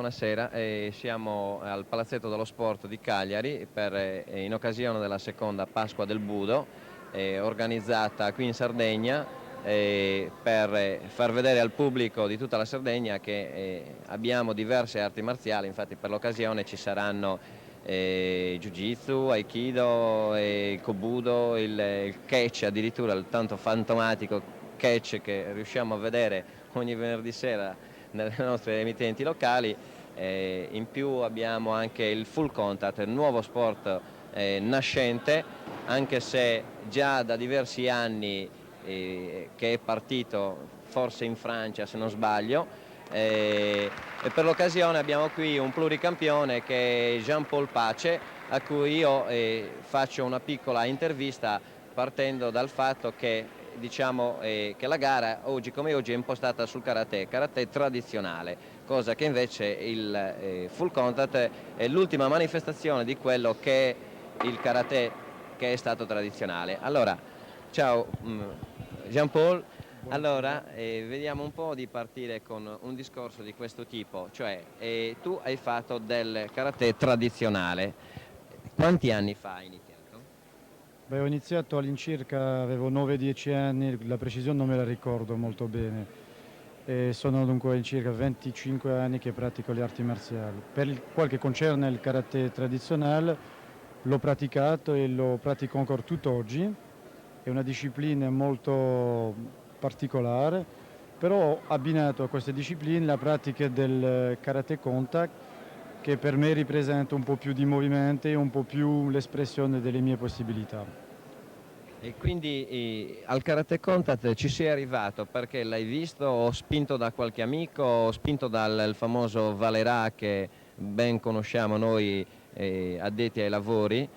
buonasera. Siamo al Palazzetto dello Sport di Cagliari in occasione della seconda Pasqua del Budo, organizzata qui in Sardegna, per far vedere al pubblico di tutta la Sardegna che abbiamo diverse arti marziali. Infatti per l'occasione ci saranno Jiu-Jitsu, Aikido, il Kobudo, il catch, addirittura il tanto fantomatico catch che riusciamo a vedere ogni venerdì sera nelle nostre emittenti locali. In più abbiamo anche il full contact, il nuovo sport nascente, anche se già da diversi anni che è partito forse in Francia se non sbaglio, e per l'occasione abbiamo qui un pluricampione che è Jean-Paul Pace, a cui io faccio una piccola intervista partendo dal fatto che diciamo che la gara oggi come oggi è impostata sul karate tradizionale, cosa che invece il full contact è l'ultima manifestazione di quello che è il karate che è stato tradizionale. Allora, ciao Jean-Paul, allora vediamo un po' di partire con un discorso di questo tipo, cioè tu hai fatto del karate tradizionale, quanti anni fa hai iniziato? Beh, ho iniziato all'incirca, avevo 9-10 anni, la precisione non me la ricordo molto bene. E sono dunque all'incirca 25 anni che pratico le arti marziali. Per quel che concerne il karate tradizionale, l'ho praticato e lo pratico ancora tutt'oggi. È una disciplina molto particolare, però ho abbinato a queste discipline la pratica del karate contact, che per me rappresenta un po' più di movimento e un po' più l'espressione delle mie possibilità. E quindi al Karate Contact ci sei arrivato perché l'hai visto o spinto da qualche amico o spinto dal famoso Valerà che ben conosciamo noi addetti ai lavori,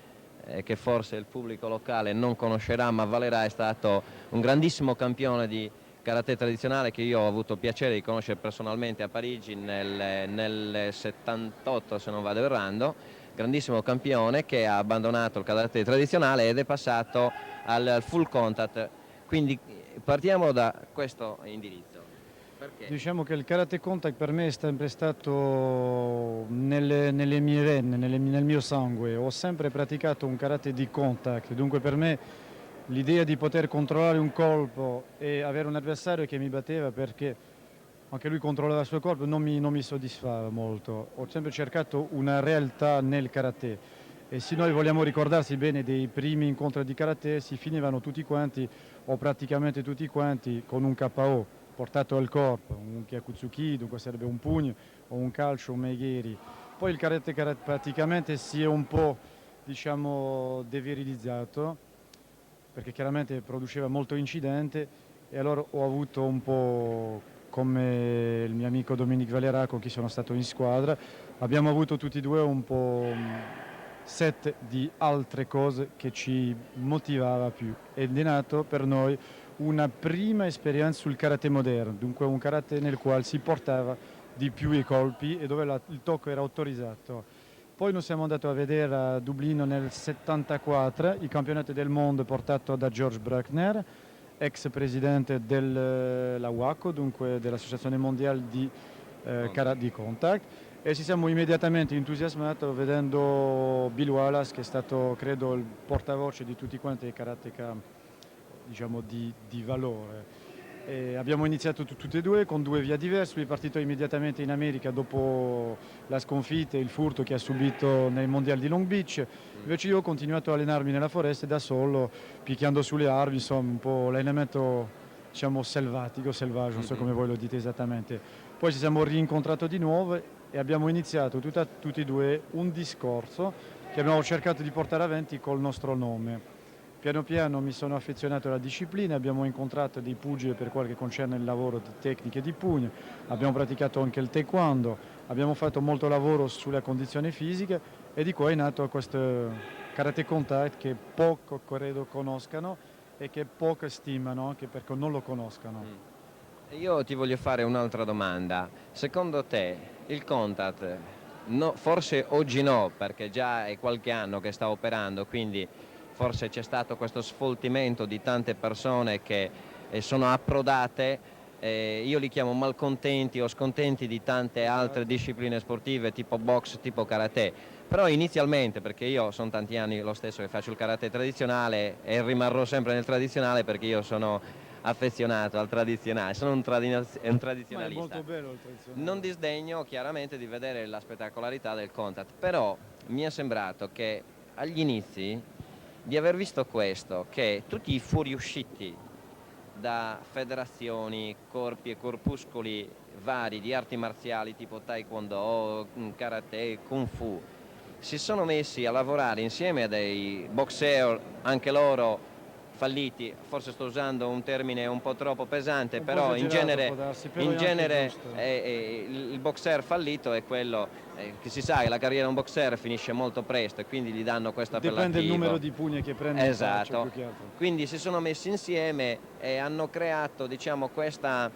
che forse il pubblico locale non conoscerà, ma Valerà è stato un grandissimo campione di karate tradizionale che io ho avuto piacere di conoscere personalmente a Parigi nel 78 se non vado errando, grandissimo campione che ha abbandonato il karate tradizionale ed è passato al full contact. Quindi partiamo da questo indirizzo. Perché? Diciamo che il karate contact per me è sempre stato nelle mie vene, nel mio sangue. Ho sempre praticato un karate di contact, dunque per me l'idea di poter controllare un colpo e avere un avversario che mi batteva perché anche lui controllava il suo corpo non mi soddisfava molto. Ho sempre cercato una realtà nel karate e se noi vogliamo ricordarsi bene dei primi incontri di karate si finivano tutti quanti o praticamente tutti quanti con un KO portato al corpo, un Kyakutsuki, dunque sarebbe un pugno o un calcio, un Meigeri. Poi il karate praticamente si è un po', diciamo, devirilizzato perché chiaramente produceva molto incidente e allora ho avuto un po' come il mio amico Dominic Valera con chi sono stato in squadra, abbiamo avuto tutti e due un po' set di altre cose che ci motivava più ed è nato per noi una prima esperienza sul karate moderno, dunque un karate nel quale si portava di più i colpi e dove il tocco era autorizzato. Poi noi siamo andati a vedere a Dublino nel 74 il campionato del mondo portato da George Bruckner, ex presidente della WACO, dunque dell'Associazione Mondiale di Contact, e ci siamo immediatamente entusiasmati vedendo Bill Wallace, che è stato credo il portavoce di tutti quanti i karateka, diciamo, di valore. E abbiamo iniziato tutti e due con due vie diverse. Lui è partito immediatamente in America dopo la sconfitta e il furto che ha subito nei mondiali di Long Beach, invece io ho continuato a allenarmi nella foresta da solo, picchiando sulle armi, insomma un po' l'allenamento, diciamo, selvatico, selvaggio, non so come voi lo dite esattamente. Poi ci siamo rincontrati di nuovo e abbiamo iniziato tutti e due un discorso che abbiamo cercato di portare avanti col nostro nome. Piano piano mi sono affezionato alla disciplina, abbiamo incontrato dei pugili per quel che concerne il lavoro di tecniche di pugno, abbiamo praticato anche il taekwondo, abbiamo fatto molto lavoro sulla condizione fisica e di qua è nato questo karate contact che poco credo conoscano e che poco stimano anche perché non lo conoscano. Io ti voglio fare un'altra domanda. Secondo te il contact, no, forse oggi no, perché già è qualche anno che sta operando, quindi forse c'è stato questo sfoltimento di tante persone che sono approdate, io li chiamo malcontenti o scontenti di tante altre discipline sportive tipo box, tipo karate, però inizialmente, perché io sono tanti anni lo stesso che faccio il karate tradizionale e rimarrò sempre nel tradizionale perché io sono affezionato al tradizionale, sono un Ma è tradizionalista. molto bello il tradizionale. Non disdegno chiaramente di vedere la spettacolarità del contact, però mi è sembrato che agli inizi di aver visto questo, che tutti i fuoriusciti da federazioni, corpi e corpuscoli vari di arti marziali tipo taekwondo, karate, kung fu, si sono messi a lavorare insieme a dei boxer, anche loro falliti, forse sto usando un termine un po' troppo pesante, Un po' però esagerato può darsi, però in è anche genere giusto. il boxer fallito è quello che si sa che la carriera di un boxer finisce molto presto e quindi gli danno questo Dipende il numero appellativo. di pugni che prende in faccia Esatto, più che altro. quindi si sono messi insieme e hanno creato, diciamo, questa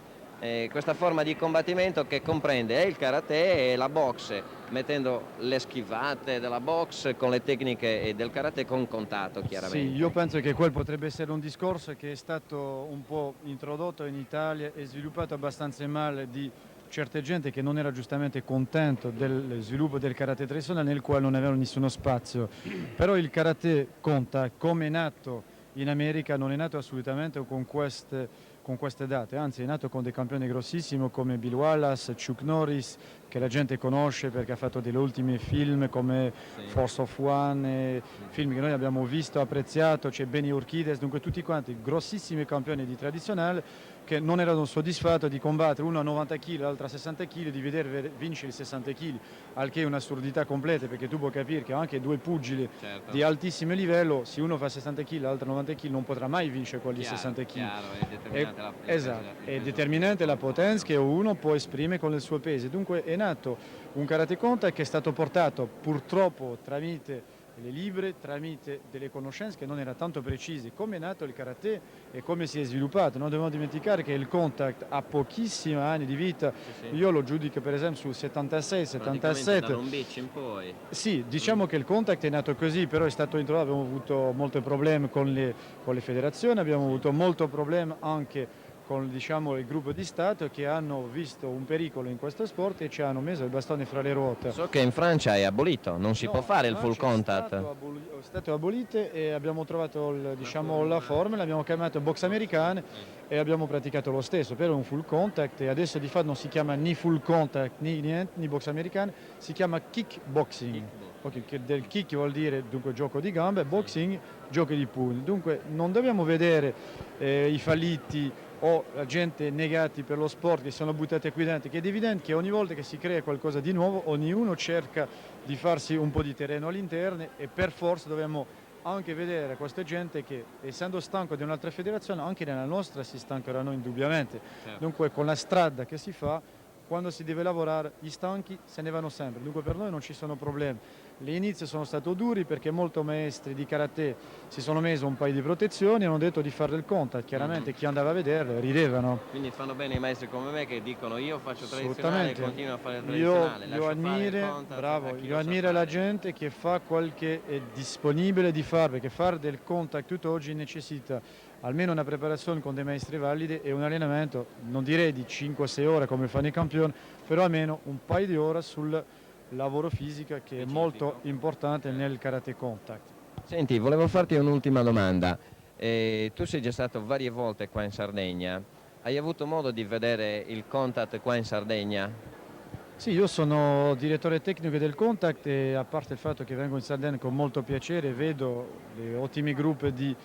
forma di combattimento che comprende il karate e la boxe, mettendo le schivate della boxe con le tecniche del karate con contatto, Sì, chiaramente. io penso che quel potrebbe essere un discorso che è stato un po' introdotto in Italia e sviluppato abbastanza male di certe gente che non era giustamente contento del sviluppo del karate tradizionale nel quale non aveva nessuno spazio. Però il karate conta come è nato in America, non è nato assolutamente con queste date, anzi è nato con dei campioni grossissimi come Bill Wallace, Chuck Norris, che la gente conosce perché ha fatto degli ultimi film come Force of One, film che noi abbiamo visto, apprezzato, c'è Benny Urquidez, dunque tutti quanti grossissimi campioni di tradizionale che non erano soddisfatti di combattere uno a 90 kg, l'altro a 60 kg, di vedere vincere i 60 kg, al che è un'assurdità completa perché tu puoi capire che anche due pugili di altissimo livello, se uno fa 60 kg, l'altro 90 kg, non potrà mai vincere quelli 60 kg. Esatto, è determinante la potenza che uno può esprimere con il suo peso. Dunque è nato un karate contact che è stato portato purtroppo tramite le libbre, tramite delle conoscenze che non erano tanto precise. Come è nato il karate e come si è sviluppato. Non dobbiamo dimenticare che il contact ha pochissimi anni di vita. Io lo giudico per esempio sul 76-77. Da Long Beach in poi. Sì, diciamo che il contact è nato così, però è stato introdotto, abbiamo avuto molti problemi con le federazioni, abbiamo avuto molto problema anche con, diciamo, il gruppo di Stato che hanno visto un pericolo in questo sport e ci hanno messo il bastone fra le ruote. So che in Francia è abolito, non si può fare il full contact. È stato abolito e abbiamo trovato la formula, abbiamo chiamato box americane e abbiamo praticato lo stesso, però è un full contact e adesso di fatto non si chiama né full contact né niente, né box americane, si chiama kickboxing. Okay, che del kick vuol dire dunque gioco di gambe, boxing giochi di pugni. Dunque non dobbiamo vedere i falliti o la gente negati per lo sport che sono buttati qui dentro, che è evidente che ogni volta che si crea qualcosa di nuovo ognuno cerca di farsi un po' di terreno all'interno e per forza dobbiamo anche vedere questa gente che essendo stanco di un'altra federazione anche nella nostra si stancheranno indubbiamente. Dunque con la strada che si fa quando si deve lavorare gli stanchi se ne vanno sempre, dunque per noi non ci sono problemi. Gli inizi sono stati duri perché molti maestri di karate si sono messi un paio di protezioni e hanno detto di fare il contact, chiaramente chi andava a vedere ridevano. Quindi fanno bene i maestri come me che dicono io faccio tradizionale e continuo a fare il tradizionale. Io ammiro la gente che fa quel che è disponibile di fare, perché fare del contact tutt'oggi necessita almeno una preparazione con dei maestri validi e un allenamento, non direi di 5-6 ore come fanno i campioni, però almeno un paio di ore sul lavoro fisico che è molto importante nel karate contact. Senti, volevo farti un'ultima domanda. Tu sei già stato varie volte qua in Sardegna, hai avuto modo di vedere il contact qua in Sardegna? Sì, io sono direttore tecnico del Contact e a parte il fatto che vengo in Sardegna con molto piacere vedo le ottimi gruppi di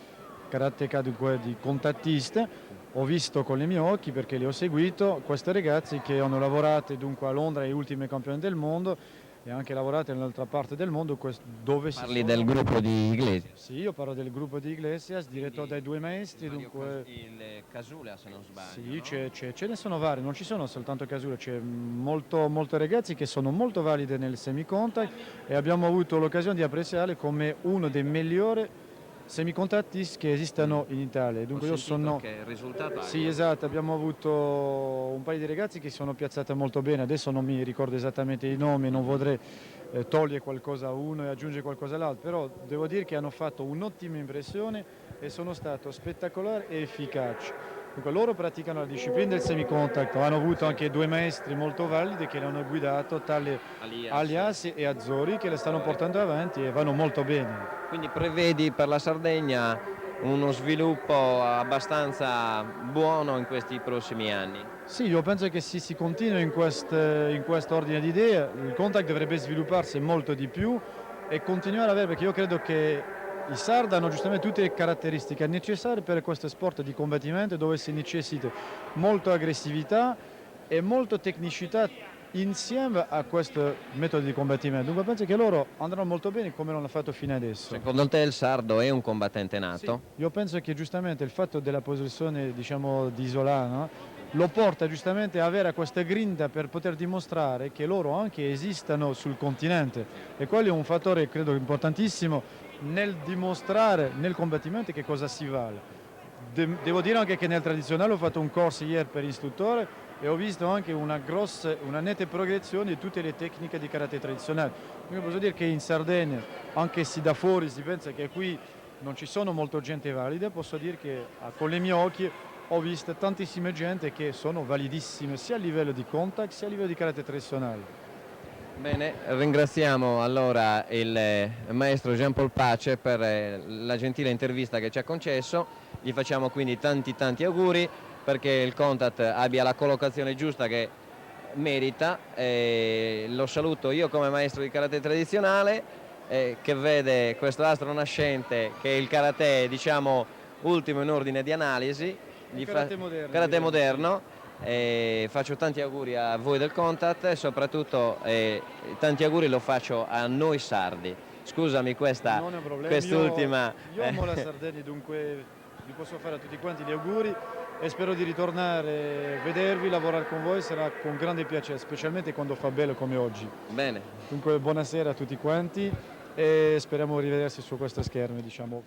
karateka, dunque di contattiste, ho visto con i miei occhi perché li ho seguito questi ragazzi che hanno lavorato dunque a Londra ai ultimi campioni del mondo e anche lavorato nell'altra parte del mondo dove Parli del gruppo di Iglesias? Sì, io parlo del gruppo di Iglesias diretto dai due maestri. Dunque Il Casula se non sbaglio. sì, no? ce ne sono vari, non ci sono soltanto Casula, c'è molto ragazzi che sono molto validi nel semicontact e abbiamo avuto l'occasione di apprezzarli come uno dei migliori semicontattisti che esistano in Italia. Dunque io sono che risultato sì, esatto, abbiamo avuto un paio di ragazzi che sono piazzati molto bene, adesso non mi ricordo esattamente i nomi, non vorrei togliere qualcosa a uno e aggiungere qualcosa all'altro, però devo dire che hanno fatto un'ottima impressione e sono stato spettacolare e efficace. Dunque loro praticano la disciplina del semi-contact, hanno avuto anche due maestri molto validi che l'hanno guidato, tale Alias e Azzori, che le stanno portando avanti e vanno molto bene. Quindi prevedi per la Sardegna uno sviluppo abbastanza buono in questi prossimi anni? Sì, io penso che se si continua in questo ordine di idee, il contact dovrebbe svilupparsi molto di più e continuare a avere, perché io credo che i sardi hanno giustamente tutte le caratteristiche necessarie per questo sport di combattimento dove si necessita molta aggressività e molta tecnicità insieme a questo metodo di combattimento. Dunque penso che loro andranno molto bene come l'hanno fatto fino adesso. Secondo te il sardo è un combattente nato? Sì, io penso che giustamente il fatto della posizione, diciamo, di Isolano lo porta giustamente a avere questa grinta per poter dimostrare che loro anche esistono sul continente e quello è un fattore credo importantissimo nel dimostrare nel combattimento che cosa si vale. Devo dire anche che nel tradizionale ho fatto un corso ieri per istruttore e ho visto anche una netta progressione di tutte le tecniche di karate tradizionale. Quindi posso dire che in Sardegna, anche se da fuori si pensa che qui non ci sono molta gente valida, posso dire che con i miei occhi ho visto tantissime gente che sono validissime sia a livello di contact sia a livello di karate tradizionale. Bene, ringraziamo allora il maestro Jean Paul Pace per la gentile intervista che ci ha concesso, gli facciamo quindi tanti auguri perché il contact abbia la collocazione giusta che merita, lo saluto io come maestro di karate tradizionale che vede questo astro nascente che è il karate diciamo ultimo in ordine di analisi, karate moderno. Faccio tanti auguri a voi del Contact e soprattutto tanti auguri lo faccio a noi sardi. Scusami quest'ultima. Io amo la Sardegna, dunque vi posso fare a tutti quanti gli auguri e spero di ritornare, vedervi, lavorare con voi, sarà con grande piacere, specialmente quando fa bello come oggi. Bene. Dunque buonasera a tutti quanti e speriamo di rivedersi su questo schermo, diciamo.